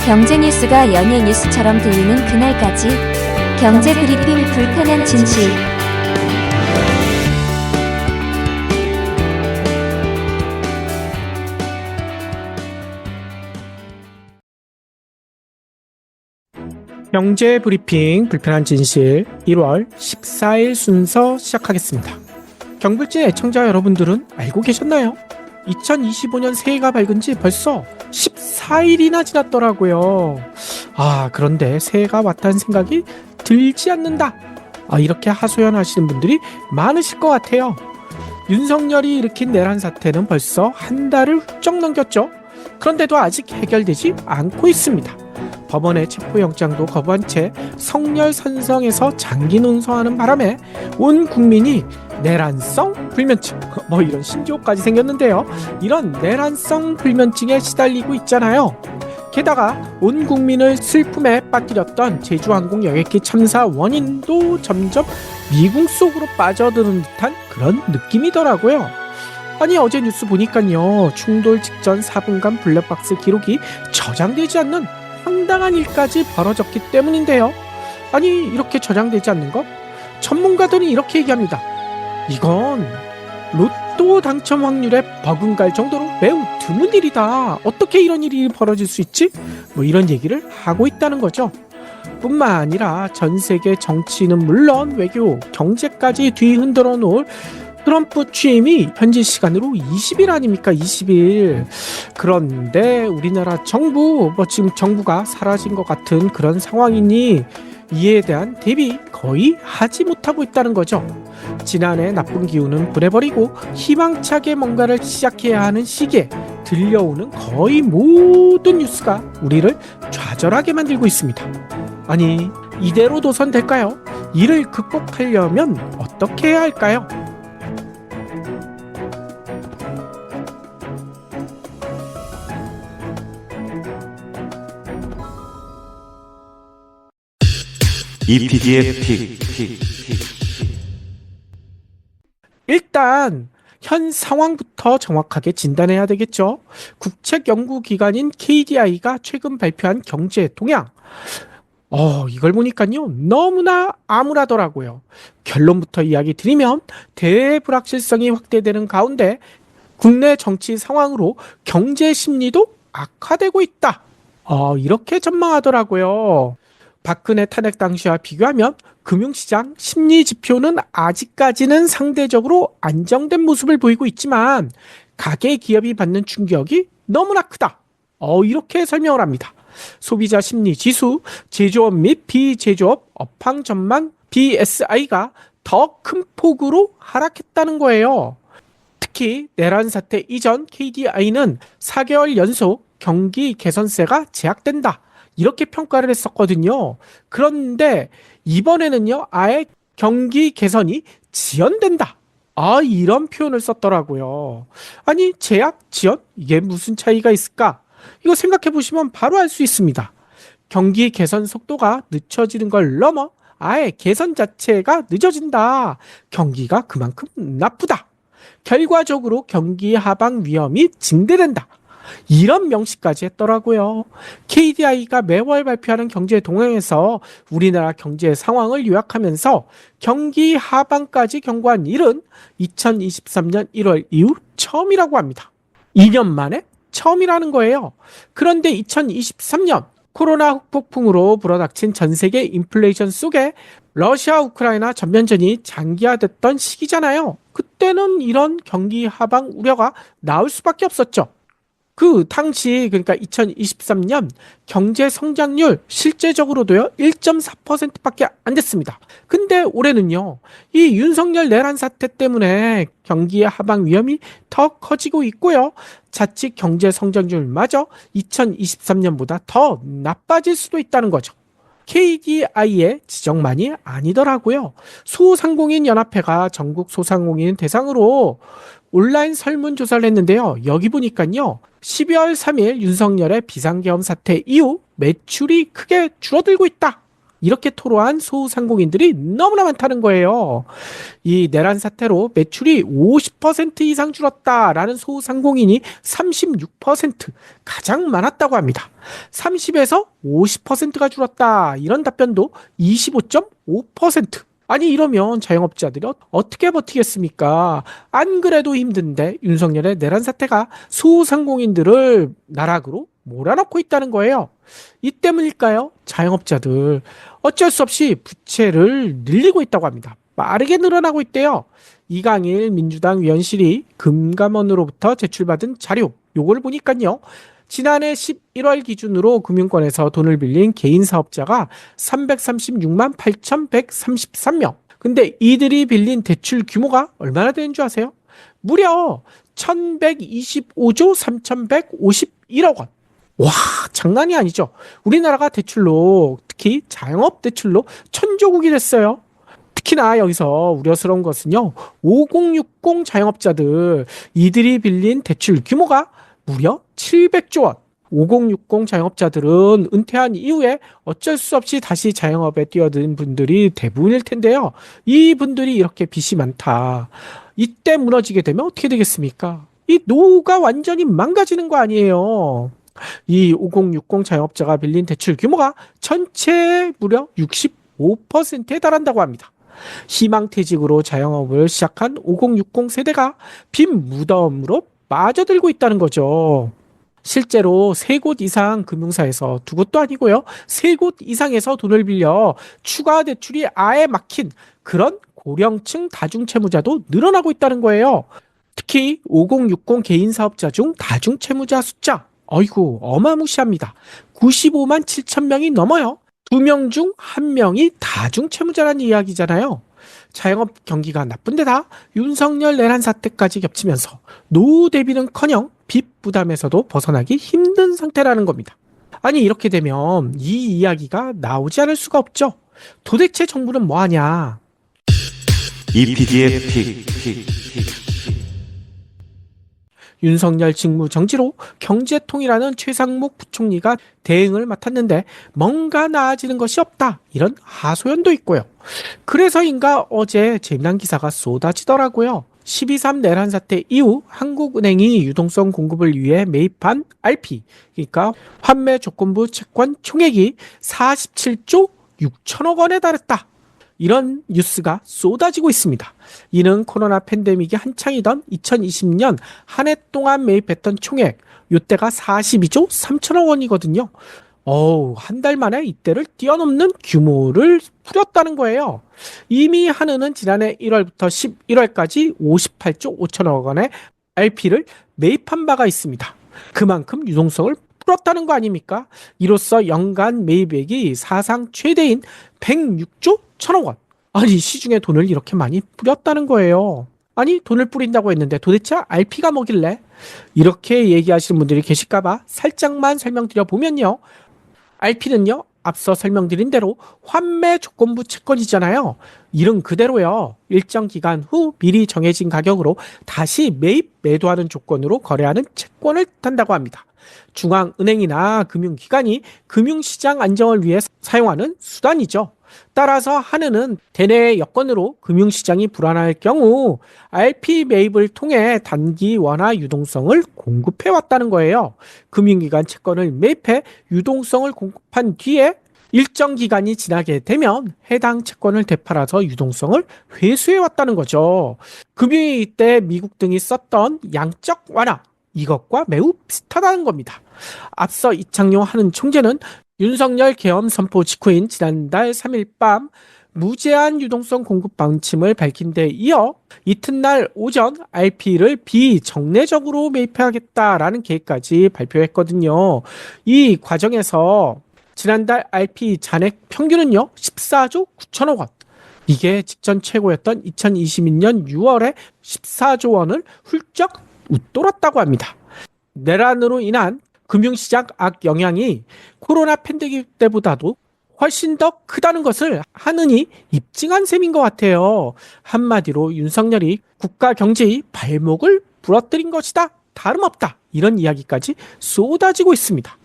경제 뉴스가 연예 뉴스처럼 들리는 그날까지 경제 브리핑 불편한 진실. 경제 브리핑 불편한 진실 1월 14일 순서 시작하겠습니다. 경불진 애청자 여러분들은 알고 계셨나요? 2025년 새해가 밝은 지 벌써 14일이나 지났더라고요. 그런데 새해가 왔다는 생각이 들지 않는다. 이렇게 하소연하시는 분들이 많으실 것 같아요. 윤석열이 일으킨 내란 사태는 벌써 한 달을 훌쩍 넘겼죠. 그런데도 아직 해결되지 않고 있습니다. 법원의 체포영장도 거부한 채 성렬선성에서 장기 논성하는 바람에 온 국민이 내란성 불면증 이런 신조어까지 생겼는데요. 이런 내란성 불면증에 시달리고 있잖아요. 게다가 온 국민을 슬픔에 빠뜨렸던 제주항공 여객기 참사 원인도 점점 미궁 속으로 빠져드는 듯한 그런 느낌이더라고요. 어제 뉴스 보니까요, 충돌 직전 4분간 블랙박스 기록이 저장되지 않는 황당한 일까지 벌어졌기 때문인데요. 이렇게 저장되지 않는 것? 전문가들은 이렇게 얘기합니다. 이건 로또 당첨 확률에 버금갈 정도로 매우 드문 일이다. 어떻게 이런 일이 벌어질 수 있지? 이런 얘기를 하고 있다는 거죠. 뿐만 아니라 전 세계 정치는 물론 외교, 경제까지 뒤흔들어 놓을 트럼프 취임이 현지 시간으로 20일 아닙니까? 20일. 그런데 우리나라 정부, 지금 정부가 사라진 것 같은 그런 상황이니 이에 대한 대비 거의 하지 못하고 있다는 거죠. 지난해 나쁜 기운은 보내버리고 희망차게 뭔가를 시작해야 하는 시기에 들려오는 거의 모든 뉴스가 우리를 좌절하게 만들고 있습니다. 이대로 둬선 될까요? 이를 극복하려면 어떻게 해야 할까요? EPD의 픽. 일단 현 상황부터 정확하게 진단해야 되겠죠. 국책연구기관인 KDI가 최근 발표한 경제 동향. 이걸 보니까요, 너무나 암울하더라고요. 결론부터 이야기 드리면 대불확실성이 확대되는 가운데 국내 정치 상황으로 경제 심리도 악화되고 있다. 이렇게 전망하더라고요. 박근혜 탄핵 당시와 비교하면 금융시장 심리 지표는 아직까지는 상대적으로 안정된 모습을 보이고 있지만 가계 기업이 받는 충격이 너무나 크다. 이렇게 설명을 합니다. 소비자 심리 지수, 제조업 및 비제조업 업황 전망 BSI가 더 큰 폭으로 하락했다는 거예요. 특히 내란 사태 이전 KDI는 4개월 연속 경기 개선세가 제약된다. 이렇게 평가를 했었거든요. 그런데 이번에는요, 아예 경기 개선이 지연된다. 이런 표현을 썼더라고요. 제약, 지연? 이게 무슨 차이가 있을까? 이거 생각해 보시면 바로 알 수 있습니다. 경기 개선 속도가 늦춰지는 걸 넘어 아예 개선 자체가 늦어진다. 경기가 그만큼 나쁘다. 결과적으로 경기 하방 위험이 증대된다. 이런 명시까지 했더라고요. KDI가 매월 발표하는 경제 동향에서 우리나라 경제 상황을 요약하면서 경기 하방까지 경고한 일은 2023년 1월 이후 처음이라고 합니다. 2년 만에 처음이라는 거예요. 그런데 2023년 코로나 후폭풍으로 불어닥친 전 세계 인플레이션 속에 러시아 우크라이나 전면전이 장기화됐던 시기잖아요. 그때는 이런 경기 하방 우려가 나올 수밖에 없었죠. 그 당시, 그러니까 2023년 경제 성장률 실제적으로도요 1.4%밖에 안 됐습니다. 근데 올해는요, 이 윤석열 내란 사태 때문에 경기 하방 위험이 더 커지고 있고요, 자칫 경제 성장률마저 2023년보다 더 나빠질 수도 있다는 거죠. KDI의 지적만이 아니더라고요. 소상공인 연합회가 전국 소상공인 대상으로 온라인 설문조사를 했는데요. 여기 보니까요, 12월 3일 윤석열의 비상계엄 사태 이후 매출이 크게 줄어들고 있다. 이렇게 토로한 소상공인들이 너무나 많다는 거예요. 이 내란 사태로 매출이 50% 이상 줄었다라는 소상공인이 36%, 가장 많았다고 합니다. 30에서 50%가 줄었다, 이런 답변도 25.5%. 아니, 이러면 자영업자들이 어떻게 버티겠습니까? 안 그래도 힘든데 윤석열의 내란 사태가 소상공인들을 나락으로 몰아넣고 있다는 거예요. 이 때문일까요? 자영업자들 어쩔 수 없이 부채를 늘리고 있다고 합니다. 빠르게 늘어나고 있대요. 이강일 민주당 위원실이 금감원으로부터 제출받은 자료, 요걸 보니까요, 지난해 11월 기준으로 금융권에서 돈을 빌린 개인 사업자가 336만 8,133명. 근데 이들이 빌린 대출 규모가 얼마나 되는 줄 아세요? 무려 1,125조 3,151억 원. 와, 장난이 아니죠. 우리나라가 대출로, 특히 자영업 대출로 천조국이 됐어요. 특히나 여기서 우려스러운 것은요, 5060 자영업자들, 이들이 빌린 대출 규모가 무려 700조 원. 5060 자영업자들은 은퇴한 이후에 어쩔 수 없이 다시 자영업에 뛰어든 분들이 대부분일 텐데요. 이 분들이 이렇게 빚이 많다. 이때 무너지게 되면 어떻게 되겠습니까? 이 노후가 완전히 망가지는 거 아니에요. 이 5060 자영업자가 빌린 대출 규모가 전체의 무려 65%에 달한다고 합니다. 희망퇴직으로 자영업을 시작한 5060 세대가 빚 무덤으로 빠져들고 있다는 거죠. 실제로 3곳 이상 금융사에서 2곳도 아니고요, 3곳 이상에서 돈을 빌려 추가 대출이 아예 막힌 그런 고령층 다중채무자도 늘어나고 있다는 거예요. 특히 5060 개인 사업자 중 다중채무자 숫자, 어이구, 어마무시합니다. 95만 7천 명이 넘어요. 2명 중 1명이 다중채무자라는 이야기잖아요. 자영업 경기가 나쁜데다 윤석열 내란 사태까지 겹치면서 노후 대비는커녕 빚 부담에서도 벗어나기 힘든 상태라는 겁니다. 아니, 이렇게 되면 이 이야기가 나오지 않을 수가 없죠. 도대체 정부는 뭐하냐? EPD의 픽. 윤석열 직무 정지로 경제통이라는 최상목 부총리가 대응을 맡았는데 뭔가 나아지는 것이 없다, 이런 하소연도 있고요. 그래서인가 어제 재미난 기사가 쏟아지더라고요. 12.3 내란 사태 이후 한국은행이 유동성 공급을 위해 매입한 RP, 그러니까 환매 조건부 채권 총액이 47조 6천억 원에 달했다, 이런 뉴스가 쏟아지고 있습니다. 이는 코로나 팬데믹이 한창이던 2020년 한 해 동안 매입했던 총액, 이때가 42조 3천억 원이거든요. 한 달 만에 이때를 뛰어넘는 규모를 부렸다는 거예요. 이미 한은은 지난해 1월부터 11월까지 58조 5천억 원의 RP를 매입한 바가 있습니다. 그만큼 유동성을 풀었다는 거 아닙니까? 이로써 연간 매입액이 사상 최대인 106조 1천억 원. 아니, 시중에 돈을 이렇게 많이 뿌렸다는 거예요. 아니, 돈을 뿌린다고 했는데 도대체 RP가 뭐길래? 이렇게 얘기하시는 분들이 계실까봐 살짝만 설명드려 보면요, RP는요, 앞서 설명드린 대로 환매 조건부 채권이잖아요. 이름 그대로요, 일정 기간 후 미리 정해진 가격으로 다시 매입, 매도하는 조건으로 거래하는 채권을 뜻한다고 합니다. 중앙은행이나 금융기관이 금융시장 안정을 위해 사용하는 수단이죠. 따라서 한은은 대내의 여건으로 금융시장이 불안할 경우 RP 매입을 통해 단기 원화 유동성을 공급해 왔다는 거예요. 금융기관 채권을 매입해 유동성을 공급한 뒤에 일정 기간이 지나게 되면 해당 채권을 되팔아서 유동성을 회수해 왔다는 거죠. 금융위기 때 미국 등이 썼던 양적 완화, 이것과 매우 비슷하다는 겁니다. 앞서 이창용 한은 총재는 윤석열 계엄 선포 직후인 지난달 3일 밤 무제한 유동성 공급 방침을 밝힌 데 이어 이튿날 오전 RP를 비정례적으로 매입해야겠다라는 계획까지 발표했거든요. 이 과정에서 지난달 RP 잔액 평균은요, 14조 9천억 원. 이게 직전 최고였던 2022년 6월에 14조 원을 훌쩍 웃돌았다고 합니다. 내란으로 인한 금융시장 악영향이 코로나 팬데믹 때보다도 훨씬 더 크다는 것을 한은이 입증한 셈인 것 같아요. 한마디로 윤석열이 국가 경제의 발목을 부러뜨린 것이다, 다름없다, 이런 이야기까지 쏟아지고 있습니다.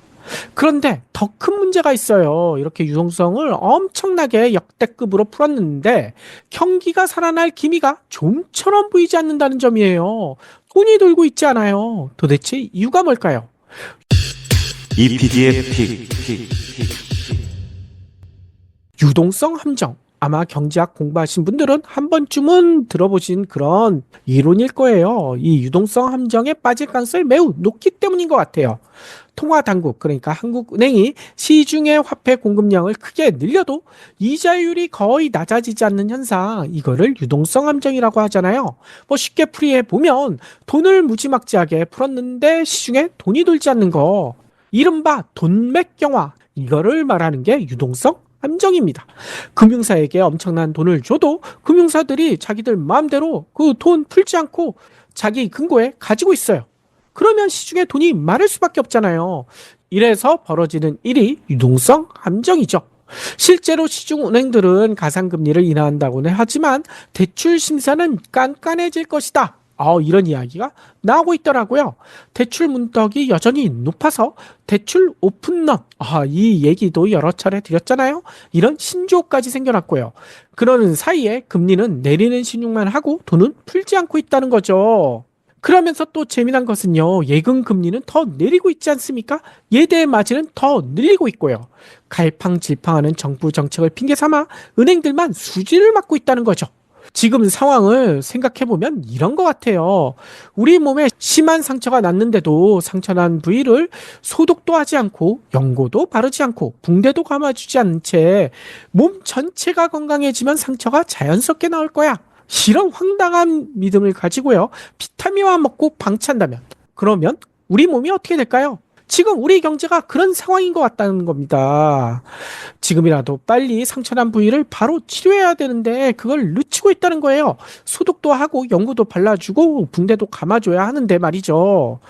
그런데 더 큰 문제가 있어요. 이렇게 유동성을 엄청나게 역대급으로 풀었는데 경기가 살아날 기미가 좀처럼 보이지 않는다는 점이에요. 돈이 돌고 있지 않아요. 도대체 이유가 뭘까요? EPD의 픽. 유동성 함정. 아마 경제학 공부하신 분들은 한 번쯤은 들어보신 그런 이론일 거예요. 이 유동성 함정에 빠질 가능성이 매우 높기 때문인 것 같아요. 통화당국, 그러니까 한국은행이 시중의 화폐 공급량을 크게 늘려도 이자율이 거의 낮아지지 않는 현상, 이거를 유동성 함정이라고 하잖아요. 뭐 쉽게 풀이해 보면 돈을 무지막지하게 풀었는데 시중에 돈이 돌지 않는 거, 이른바 돈맥경화, 이거를 말하는 게 유동성 함정입니다. 금융사에게 엄청난 돈을 줘도 금융사들이 자기들 마음대로 그 돈 풀지 않고 자기 금고에 가지고 있어요. 그러면 시중에 돈이 많을 수밖에 없잖아요. 이래서 벌어지는 일이 유동성 함정이죠. 실제로 시중은행들은 가상금리를 인하한다고는 하지만 대출 심사는 깐깐해질 것이다. 이런 이야기가 나오고 있더라고요. 대출 문턱이 여전히 높아서 대출 오픈런, 이 얘기도 여러 차례 드렸잖아요. 이런 신조어까지 생겨났고요. 그러는 사이에 금리는 내리는 신용만 하고 돈은 풀지 않고 있다는 거죠. 그러면서 또 재미난 것은요, 예금 금리는 더 내리고 있지 않습니까? 예대 마진은 더 늘리고 있고요. 갈팡질팡하는 정부 정책을 핑계 삼아 은행들만 수지를 맡고 있다는 거죠. 지금 상황을 생각해보면 이런 것 같아요. 우리 몸에 심한 상처가 났는데도 상처난 부위를 소독도 하지 않고 연고도 바르지 않고 붕대도 감아주지 않은 채 몸 전체가 건강해지면 상처가 자연스럽게 나올 거야. 이런 황당한 믿음을 가지고요, 비타민만 먹고 방치한다면, 그러면 우리 몸이 어떻게 될까요? 지금 우리 경제가 그런 상황인 것 같다는 겁니다. 지금이라도 빨리 상처난 부위를 바로 치료해야 되는데 그걸 늦추고 있다는 거예요. 소독도 하고 연고도 발라주고 붕대도 감아줘야 하는데 말이죠.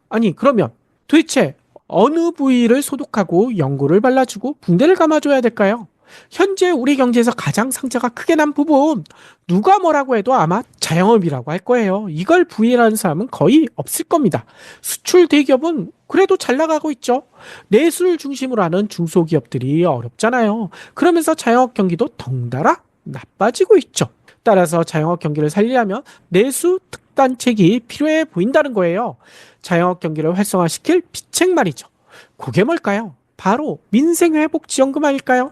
아니, 그러면 도대체 어느 부위를 소독하고 연고를 발라주고 붕대를 감아줘야 될까요? 현재 우리 경제에서 가장 상처가 크게 난 부분, 누가 뭐라고 해도 아마 자영업이라고 할 거예요. 이걸 부인하는 사람은 거의 없을 겁니다. 수출 대기업은 그래도 잘 나가고 있죠. 내수를 중심으로 하는 중소기업들이 어렵잖아요. 그러면서 자영업 경기도 덩달아 나빠지고 있죠. 따라서 자영업 경기를 살리려면 내수 특단책이 필요해 보인다는 거예요. 자영업 경기를 활성화시킬 비책 말이죠. 그게 뭘까요? 바로 민생회복지원금 아닐까요?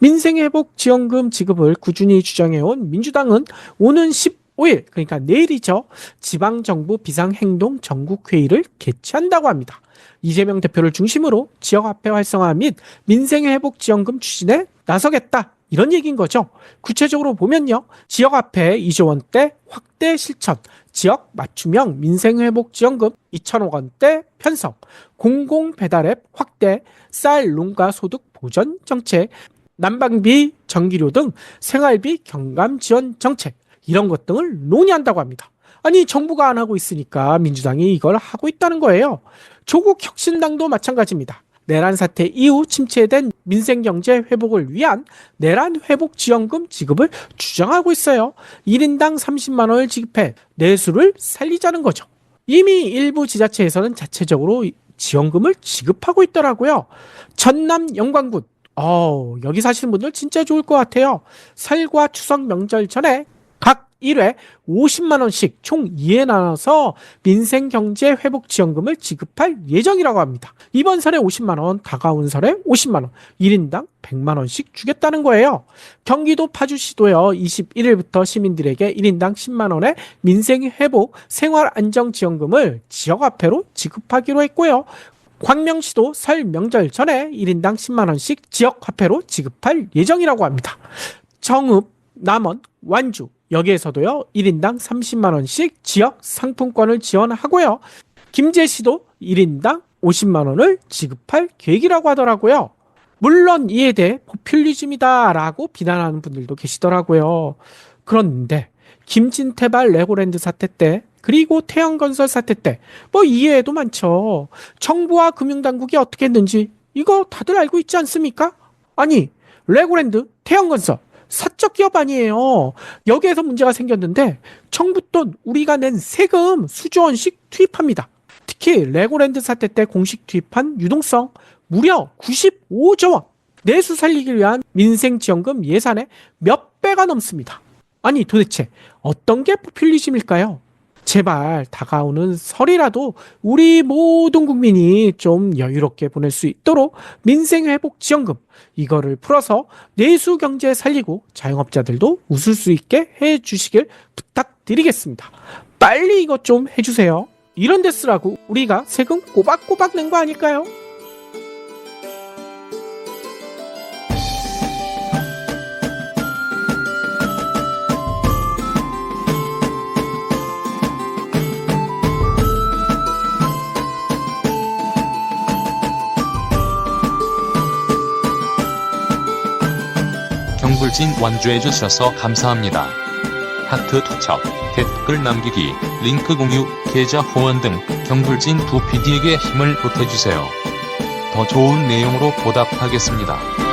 민생회복지원금 지급을 꾸준히 주장해온 민주당은 오는 15일, 그러니까 내일이죠, 지방정부 비상행동 전국회의를 개최한다고 합니다. 이재명 대표를 중심으로 지역화폐 활성화 및 민생회복지원금 추진에 나서겠다, 이런 얘기인 거죠. 구체적으로 보면요, 지역화폐 2조 원대 확대 실천, 지역 맞춤형 민생회복지원금 2천억 원대 편성, 공공배달앱 확대, 쌀 농가 소득 보전 정책, 난방비, 전기료 등 생활비 경감 지원 정책, 이런 것 등을 논의한다고 합니다. 아니, 정부가 안 하고 있으니까 민주당이 이걸 하고 있다는 거예요. 조국 혁신당도 마찬가지입니다. 내란 사태 이후 침체된 민생경제 회복을 위한 내란 회복 지원금 지급을 주장하고 있어요. 1인당 30만 원을 지급해 내수를 살리자는 거죠. 이미 일부 지자체에서는 자체적으로 지원금을 지급하고 있더라고요. 전남 영광군, 여기 사시는 분들 진짜 좋을 것 같아요. 설과 추석 명절 전에 각 1회 50만 원씩 총 2회 나눠서 민생경제회복지원금을 지급할 예정이라고 합니다. 이번 설에 50만 원, 다가온 설에 50만 원, 1인당 100만 원씩 주겠다는 거예요. 경기도 파주시도요, 21일부터 시민들에게 1인당 10만 원의 민생회복 생활안정지원금을 지역화폐로 지급하기로 했고요. 광명시도 설 명절 전에 1인당 10만 원씩 지역화폐로 지급할 예정이라고 합니다. 정읍, 남원, 완주, 여기에서도요, 1인당 30만 원씩 지역 상품권을 지원하고요. 김제시도 1인당 50만 원을 지급할 계획이라고 하더라고요. 물론 이에 대해 포퓰리즘이다라고 비난하는 분들도 계시더라고요. 그런데 김진태발 레고랜드 사태 때, 그리고 태양건설 사태 때, 뭐 이외에도 많죠. 정부와 금융당국이 어떻게 했는지 이거 다들 알고 있지 않습니까? 아니, 레고랜드, 태양건설 사적 기업 아니에요. 여기에서 문제가 생겼는데 정부 돈, 우리가 낸 세금 수조 원씩 투입합니다. 특히 레고랜드 사태 때 공식 투입한 유동성 무려 95조 원. 내수 살리기 위한 민생지원금 예산의 몇 배가 넘습니다. 아니 도대체 어떤 게 포퓰리즘일까요? 제발 다가오는 설이라도 우리 모든 국민이 좀 여유롭게 보낼 수 있도록 민생회복지원금 이거를 풀어서 내수 경제 살리고 자영업자들도 웃을 수 있게 해주시길 부탁드리겠습니다. 빨리 이것 좀 해주세요. 이런 데 쓰라고 우리가 세금 꼬박꼬박 낸 거 아닐까요? 경불진 완주해주셔서 감사합니다. 하트 투척, 댓글 남기기, 링크 공유, 계좌 후원 등 경불진 두 PD에게 힘을 보태주세요. 더 좋은 내용으로 보답하겠습니다.